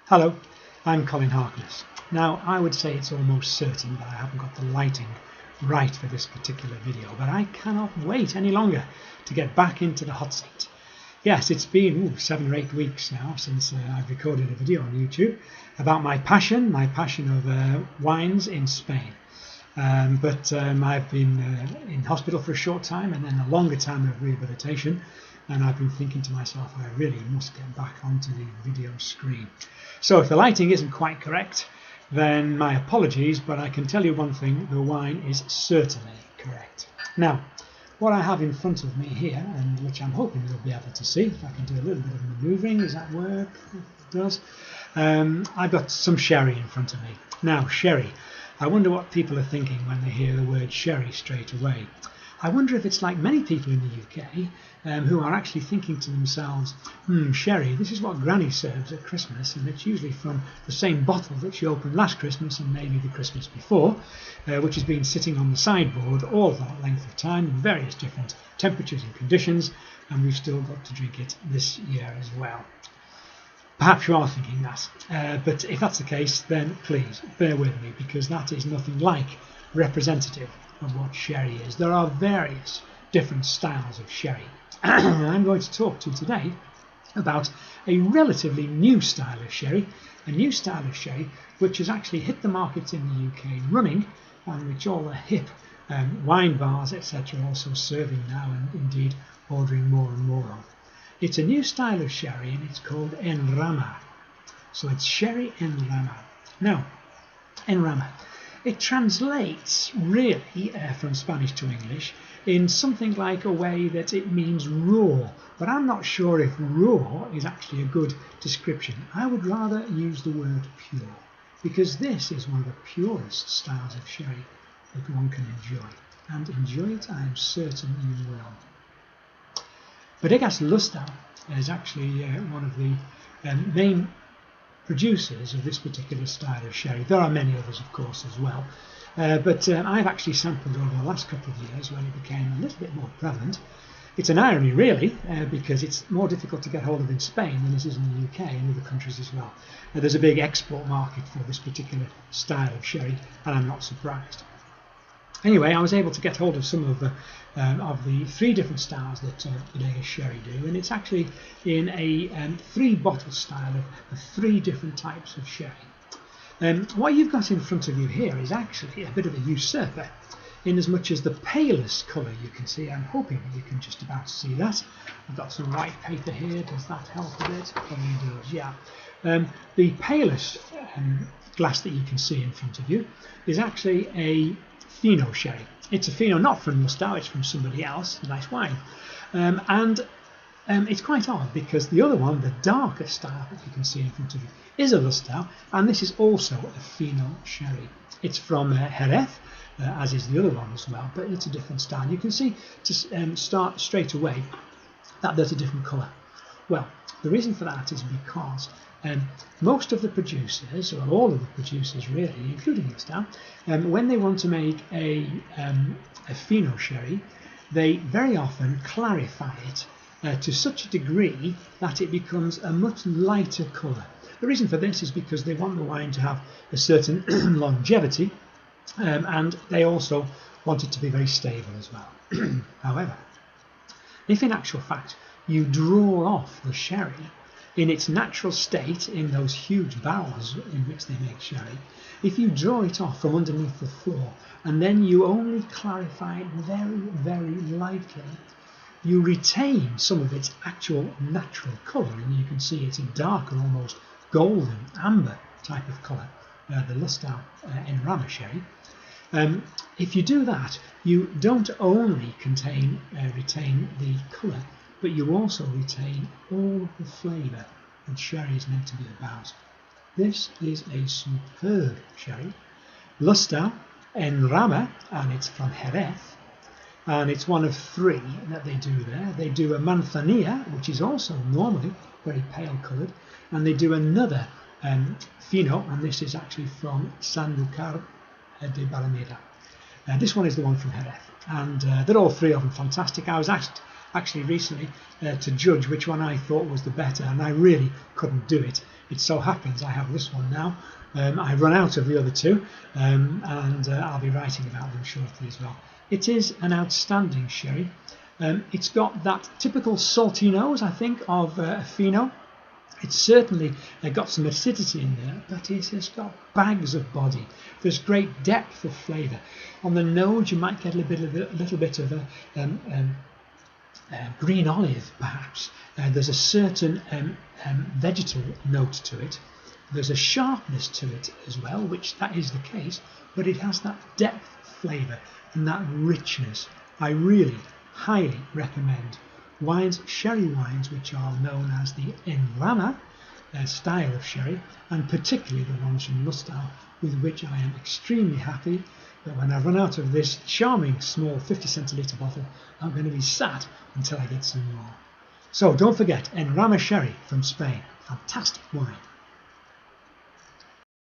Hello, I'm Colin Harkness. Now, I would say it's almost certain that I haven't got the lighting right for this particular video, but I cannot wait any longer to get back into the hot seat. Yes, it's been 7 or 8 weeks now since I've recorded a video on YouTube about my passion of wines in Spain. But I've been in hospital for a short time and then a longer time of rehabilitation, and I've been thinking to myself, I really must get back onto the video screen. So if the lighting isn't quite correct, then my apologies, but I can tell you one thing, the wine is certainly correct. Now, what I have in front of me here, and which I'm hoping you'll be able to see, if I can do a little bit of manoeuvring, does that work? It does. I've got some sherry in front of me. Now, sherry. I wonder what people are thinking when they hear the word sherry straight away. I wonder if it's like many people in the UK who are actually thinking to themselves, sherry, this is what Granny serves at Christmas, and it's usually from the same bottle that she opened last Christmas and maybe the Christmas before, which has been sitting on the sideboard all that length of time in various different temperatures and conditions, and we've still got to drink it this year as well. Perhaps you are thinking that, but if that's the case, then please bear with me, because that is nothing like representative of what sherry is. There are various different styles of sherry. I'm going to talk to you today about a relatively new style of sherry, which has actually hit the markets in the UK running, and which all the hip wine bars, etc., are also serving now and indeed ordering more and more of. It's a new style of sherry and it's called en Rama. So it's sherry en Rama. Now, en Rama, it translates really from Spanish to English in something like a way that it means raw, but I'm not sure if raw is actually a good description. I would rather use the word pure, because this is one of the purest styles of sherry that one can enjoy, and enjoy it I am certain you will. Bodegas Lustau is actually one of the main producers of this particular style of sherry. There are many others, of course, as well, but I've actually sampled over the last couple of years when it became a little bit more prevalent. It's an irony, really, because it's more difficult to get hold of in Spain than it is in the UK and other countries as well. There's a big export market for this particular style of sherry, and I'm not surprised. Anyway, I was able to get hold of some of the 3 different styles that Bodegas Sherry do, and it's actually in a 3-bottle style of 3 different types of sherry. What you've got in front of you here is actually a bit of a usurper, in as much as the palest colour you can see. I'm hoping that you can just about see that. I've got some white paper here. Does that help a bit? Probably does, yeah. The palest glass that you can see in front of you is actually a Fino sherry. It's a Fino not from Lustau, it's from somebody else, a nice wine. It's quite odd, because the other one, the darker style that you can see in front of you, is a Lustau, and this is also a Fino sherry. It's from Jerez, as is the other one as well, but it's a different style. You can see, to start straight away, that there's a different colour. Well, the reason for that is because most of the producers, or all of the producers really, including Lustau, when they want to make a Fino sherry, they very often clarify it to such a degree that it becomes a much lighter colour. The reason for this is because they want the wine to have a certain longevity, and they also want it to be very stable as well. However, if in actual fact you draw off the sherry in its natural state in those huge barrels in which they make sherry, if you draw it off from underneath the floor and then you only clarify it very, very lightly, you retain some of its actual natural colour, and you can see it's a darker, almost golden amber type of colour, the Lustau en Rama sherry. If you do that, you don't only retain the colour, but you also retain all the flavour that sherry is meant to be about. This is a superb sherry, Lustau en Rama, and it's from Jerez, and it's one of 3 that they do there. They do a Manzanilla, which is also normally very pale coloured, and they do another Fino, and this is actually from Sanlúcar de Barrameda. This one is the one from Jerez, and they're all 3 of them fantastic. I was asked actually recently to judge which one I thought was the better, and I really couldn't do it It so happens I have this one now. I've run out of the other two, and I'll be writing about them shortly as well. It is an outstanding sherry. It's got that typical salty nose, I think, of a Fino. It's certainly got some acidity in there, but it has got bags of body. There's great depth of flavour. On the nose, you might get a little bit of a green olive, perhaps. There's a certain vegetal note to it. There's a sharpness to it as well, which that is the case, but it has that depth flavour and that richness. I really highly recommend wines, sherry wines, which are known as the Rama style of sherry, and particularly the ones from Lustau, with which I am extremely happy. But when I run out of this charming small 50 centilitre bottle, I'm going to be sat until I get some more. So don't forget, Rama sherry from Spain, fantastic wine.